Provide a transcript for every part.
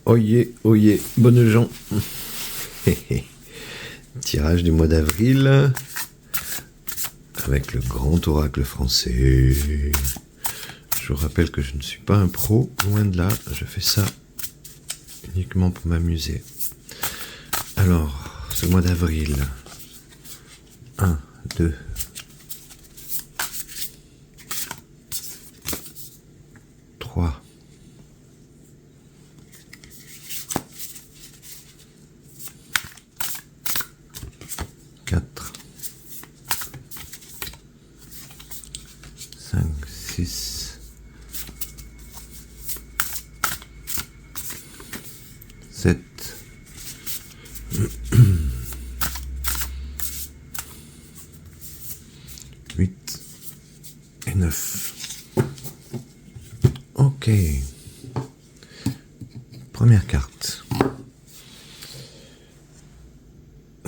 Oyez, bonnes gens. Tirage du mois d'avril avec le grand oracle français. Je vous rappelle que je ne suis pas un pro, loin de là, je fais ça uniquement pour m'amuser. Alors, ce mois d'avril, 1, 2, 3, 4, 5, 6, 7, 8 et 9. Ok. Première carte.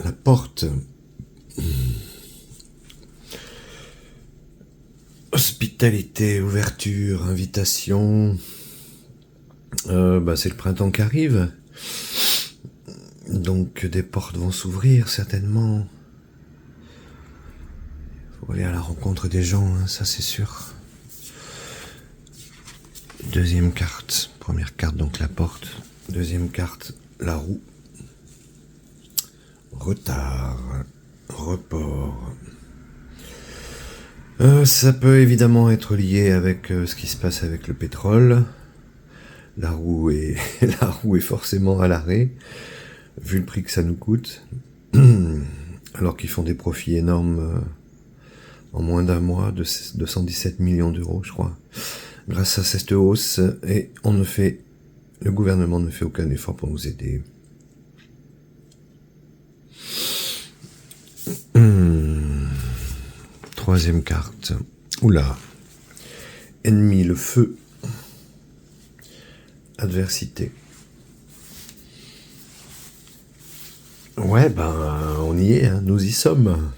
La porte. Hospitalité, ouverture, invitation. C'est le printemps qui arrive. Donc des portes vont s'ouvrir certainement. Faut aller à la rencontre des gens, hein, ça c'est sûr. Deuxième carte. Première carte, donc la porte. Deuxième carte, la roue. Retard. Report. Ça peut évidemment être lié avec ce qui se passe avec le pétrole. La roue est forcément à l'arrêt, vu le prix que ça nous coûte. Alors qu'ils font des profits énormes en moins d'un mois, de 217 millions d'euros, je crois. Grâce à cette hausse, et le gouvernement ne fait aucun effort pour nous aider. Troisième carte. Oula. Ennemi, le feu. Adversité. Ouais, on y est, hein, nous y sommes.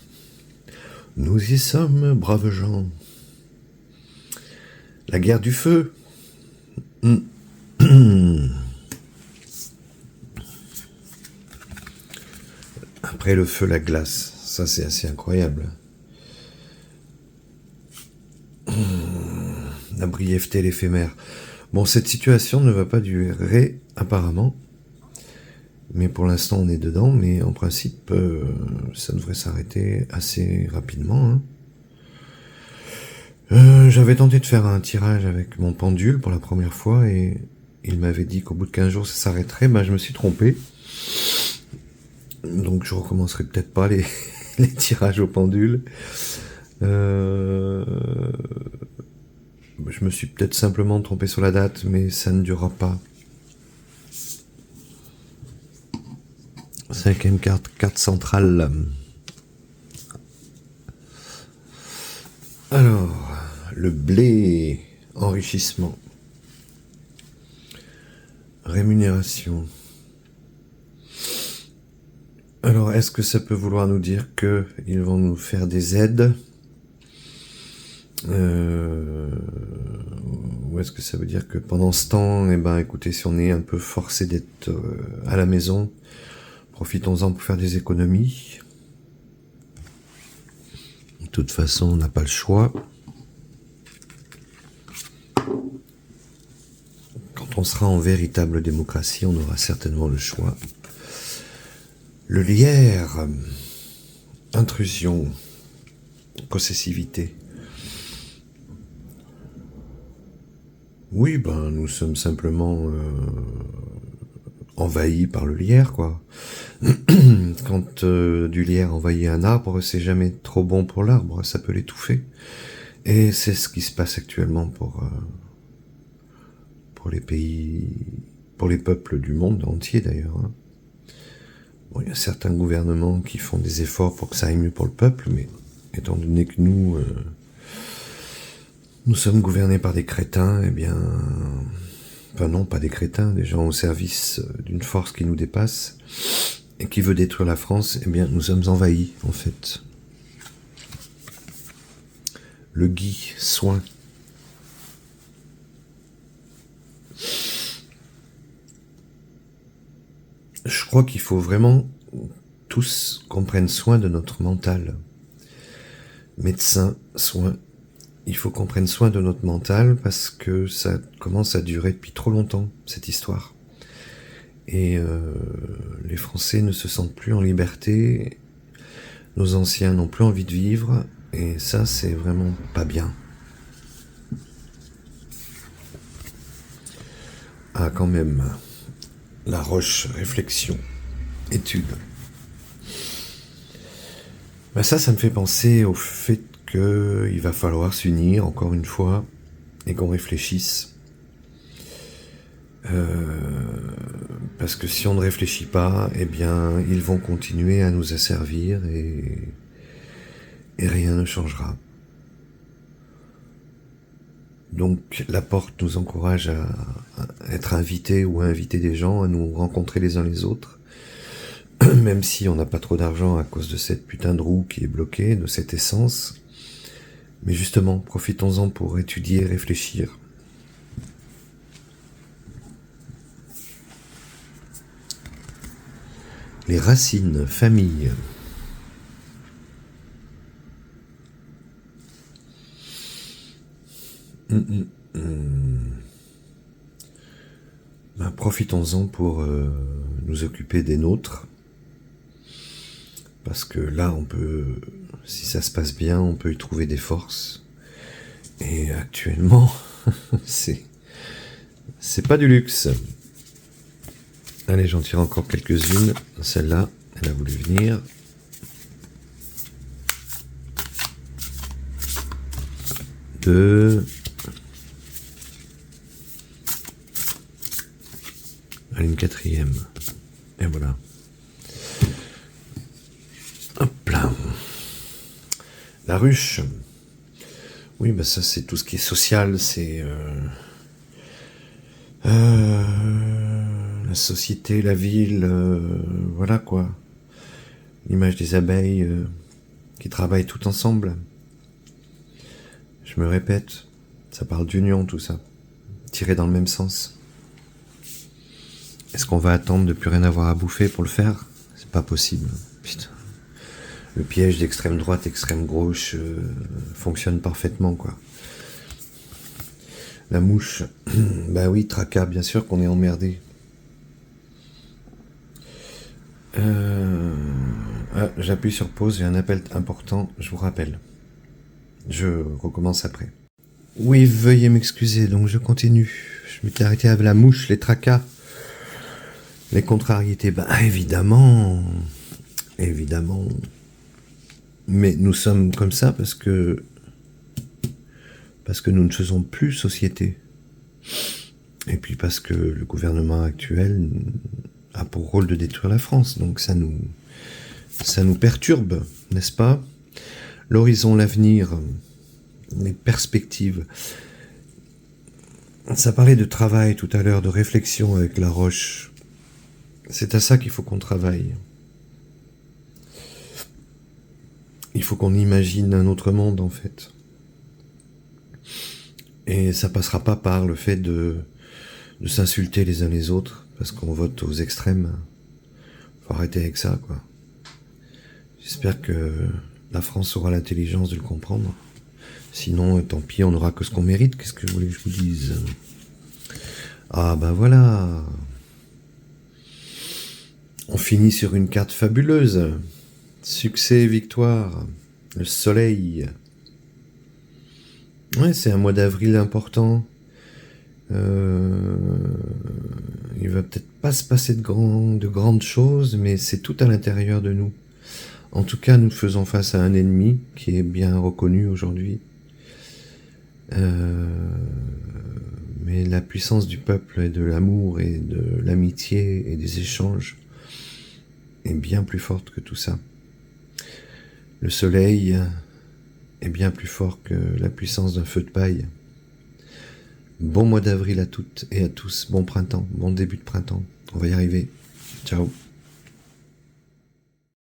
Nous y sommes, braves gens. La guerre du feu. Après le feu, la glace. Ça, c'est assez incroyable. La brièveté, l'éphémère. Bon, cette situation ne va pas durer, apparemment. Mais pour l'instant, on est dedans. Mais en principe, ça devrait s'arrêter assez rapidement. Hein. J'avais tenté de faire un tirage avec mon pendule pour la première fois. Et il m'avait dit qu'au bout de 15 jours, ça s'arrêterait. Je me suis trompé. Donc, je recommencerai peut-être pas les tirages au pendule. Je me suis peut-être simplement trompé sur la date, mais ça ne durera pas. Cinquième carte centrale. Alors, le blé, enrichissement, rémunération. Alors, est-ce que ça peut vouloir nous dire qu'ils vont nous faire des aides ? Ou est-ce que ça veut dire que pendant ce temps, écoutez, si on est un peu forcé d'être à la maison, profitons-en pour faire des économies. De toute façon, on n'a pas le choix. Quand on sera en véritable démocratie, on aura certainement le choix. Le lierre, intrusion, possessivité. Oui, nous sommes simplement envahis par le lierre, quoi. Quand du lierre envahit un arbre, c'est jamais trop bon pour l'arbre, ça peut l'étouffer. Et c'est ce qui se passe actuellement pour les pays, pour les peuples du monde entier d'ailleurs. Hein. Bon, il y a certains gouvernements qui font des efforts pour que ça aille mieux pour le peuple, mais étant donné que nous sommes gouvernés par des crétins, non, pas des crétins, des gens au service d'une force qui nous dépasse et qui veut détruire la France, nous sommes envahis, en fait. Le gui, soin. crois qu'il faut vraiment tous qu'on prenne soin de notre mental. Médecins, soins, il faut qu'on prenne soin de notre mental parce que ça commence à durer depuis trop longtemps, cette histoire. Et les Français ne se sentent plus en liberté, nos anciens n'ont plus envie de vivre, et ça, c'est vraiment pas bien. Ah, quand même, La Roche, réflexion, étude. Ben ça me fait penser au fait qu'il va falloir s'unir, encore une fois, et qu'on réfléchisse. Parce que si on ne réfléchit pas, eh bien, ils vont continuer à nous asservir et rien ne changera. Donc, Laporte nous encourage à être invités ou à inviter des gens, à nous rencontrer les uns les autres, même si on n'a pas trop d'argent à cause de cette putain de roue qui est bloquée, de cette essence. Mais justement, profitons-en pour étudier et réfléchir. Les racines, famille. Ben, profitons-en pour nous occuper des nôtres. Parce que là, on peut, si ça se passe bien, on peut y trouver des forces. Et actuellement, c'est pas du luxe. Allez, j'en tire encore quelques-unes. Celle-là, elle a voulu venir. Deux. Allez, une quatrième. Et voilà. Hop là. La ruche. Oui, bah ça c'est tout ce qui est social, c'est la société, la ville, voilà quoi. L'image des abeilles qui travaillent tout ensemble. Je me répète, ça parle d'union tout ça, tiré dans le même sens. Est-ce qu'on va attendre de plus rien avoir à bouffer pour le faire? C'est pas possible. Putain. Le piège d'extrême droite, extrême gauche fonctionne parfaitement, quoi. La mouche, bah oui, tracas, bien sûr qu'on est emmerdé. J'appuie sur pause, j'ai un appel important, je vous rappelle. Je recommence après. Oui, veuillez m'excuser, donc je continue. Je m'étais arrêté avec la mouche, les tracas, les contrariétés. Bah évidemment. Mais nous sommes comme ça parce que nous ne faisons plus société. Et puis parce que le gouvernement actuel a pour rôle de détruire la France. Donc ça nous perturbe, n'est-ce pas? L'horizon, l'avenir, les perspectives. Ça parlait de travail tout à l'heure, de réflexion avec La Roche. C'est à ça qu'il faut qu'on travaille. Il faut qu'on imagine un autre monde, en fait. Et ça passera pas par le fait de s'insulter les uns les autres, parce qu'on vote aux extrêmes. Faut arrêter avec ça, quoi. J'espère que la France aura l'intelligence de le comprendre. Sinon, tant pis, on n'aura que ce qu'on mérite. Qu'est-ce que vous voulez que je vous dise? Ah, ben voilà. On finit sur une carte fabuleuse. Succès et victoire. Le soleil. Ouais, c'est un mois d'avril important. Il va peut-être pas se passer de grandes choses, mais c'est tout à l'intérieur de nous. En tout cas, nous faisons face à un ennemi qui est bien reconnu aujourd'hui. Mais la puissance du peuple et de l'amour et de l'amitié et des échanges est bien plus forte que tout ça. Le soleil est bien plus fort que la puissance d'un feu de paille. Bon mois d'avril à toutes et à tous. Bon printemps, bon début de printemps. On va y arriver. Ciao.